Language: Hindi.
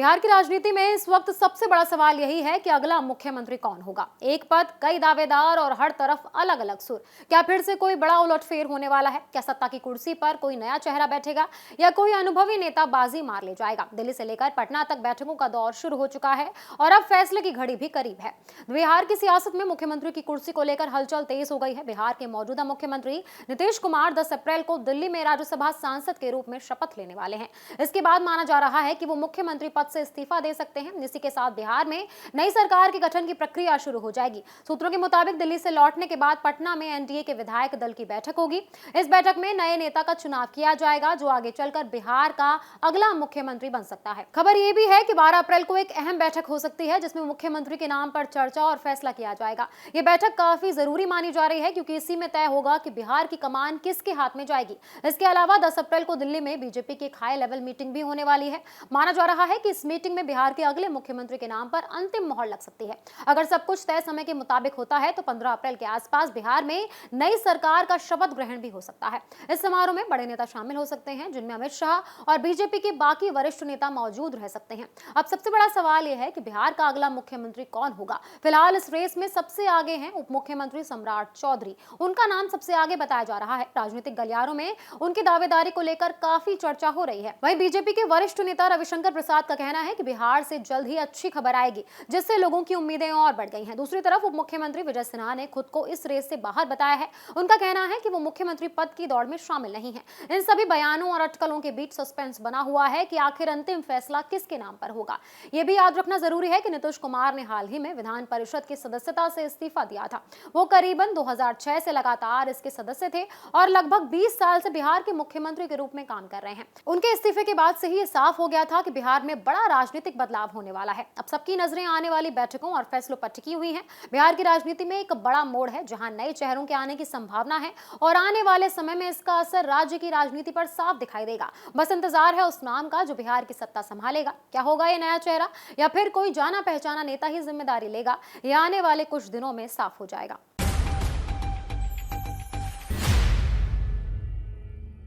बिहार की राजनीति में इस वक्त सबसे बड़ा सवाल यही है कि अगला मुख्यमंत्री कौन होगा। एक पद, कई दावेदार और हर तरफ अलग अलग सुर। क्या फिर से कोई बड़ा उलटफेर होने वाला है? क्या सत्ता की कुर्सी पर कोई नया चेहरा बैठेगा या कोई अनुभवी नेता बाजी मार ले जाएगा? दिल्ली से लेकर पटना तक बैठकों का दौर शुरू हो चुका है और अब फैसले की घड़ी भी करीब है। बिहार की सियासत में मुख्यमंत्री की कुर्सी को लेकर हलचल तेज हो गई है। बिहार के मौजूदा मुख्यमंत्री नीतीश कुमार 10 अप्रैल को दिल्ली में राज्यसभा सांसद के रूप में शपथ लेने वाले हैं। इसके बाद माना जा रहा है कि वो मुख्यमंत्री पद से इस्तीफा दे सकते हैं। इसी के साथ बिहार में नई सरकार के गठन की प्रक्रिया शुरू हो जाएगी। सूत्रों के मुताबिक दिल्ली से लौटने के बाद पटना में एनडीए के विधायक दल की बैठक होगी। इस बैठक में नए नेता का चुनाव किया जाएगा जो आगे चलकर बिहार का अगला मुख्यमंत्री बन सकता है। खबर यह भी है कि 12 अप्रैल को एक अहम बैठक हो सकती है जिसमें मुख्यमंत्री के नाम पर चर्चा और फैसला किया जाएगा। यह बैठक काफी जरूरी मानी जा रही है क्योंकि इसी में तय होगा कि बिहार की कमान किसके हाथ में जाएगी। इसके अलावा 10 अप्रैल को दिल्ली में बीजेपी की एक हाई लेवल मीटिंग भी होने वाली है। माना जा रहा है कि इस मीटिंग में बिहार के अगले मुख्यमंत्री के नाम पर अंतिम मोहर लग सकती है। अगर सब कुछ तय समय के मुताबिक होता है तो 15 अप्रैल के आसपास बिहार में नई सरकार का शपथ ग्रहण भी हो सकता है। इस समारोह में बड़े नेता शामिल हो सकते हैं जिनमें अमित शाह और बीजेपी के बाकी वरिष्ठ नेता मौजूद रह सकते हैं। अब सबसे बड़ा सवाल यह है कि बिहार का अगला मुख्यमंत्री कौन होगा। फिलहाल इस रेस में सबसे आगे हैं उप मुख्यमंत्री सम्राट चौधरी। उनका नाम सबसे आगे बताया जा रहा है। राजनीतिक गलियारों में उनकी दावेदारी को लेकर काफी चर्चा हो रही है। वहीं बीजेपी के वरिष्ठ नेता रविशंकर प्रसाद का कहना है कि बिहार से जल्द ही अच्छी खबर आएगी जिससे लोगों की उम्मीदें और बढ़ गई हैं। दूसरी तरफ उप मुख्यमंत्री विजय सिन्हा ने खुद को इस रेस से बाहर बताया है। उनका कहना है कि वो मुख्यमंत्री पद की दौड़ में शामिल नहीं है। इन सभी बयानों और अटकलों के बीच सस्पेंस बना हुआ है कि आखिर अंतिम फैसला किसके नाम पर होगा। यह भी याद रखना जरूरी है कि नीतीश कुमार ने हाल ही में विधान परिषद की सदस्यता से इस्तीफा दिया था। वो करीबन 2006 से लगातार इसके सदस्य थे और लगभग 20 साल से बिहार के मुख्यमंत्री के रूप में काम कर रहे हैं। उनके इस्तीफे के बाद से ही साफ हो गया था कि बिहार में बड़ा राजनीतिक बदलाव होने वाला है। अब सबकी नजरें आने वाली बैठकों और फैसलों पर टिकी हुई हैं। बिहार की राजनीति में एक बड़ा मोड़ है जहां नए चेहरों के आने की संभावना है और आने वाले समय में इसका असर राज्य की राजनीति पर साफ दिखाई देगा। बस इंतजार है उस नाम का जो बिहार की सत्ता संभालेगा। क्या होगा ये नया चेहरा या फिर कोई जाना पहचाना नेता ही जिम्मेदारी लेगा, यह आने वाले कुछ दिनों में साफ हो जाएगा।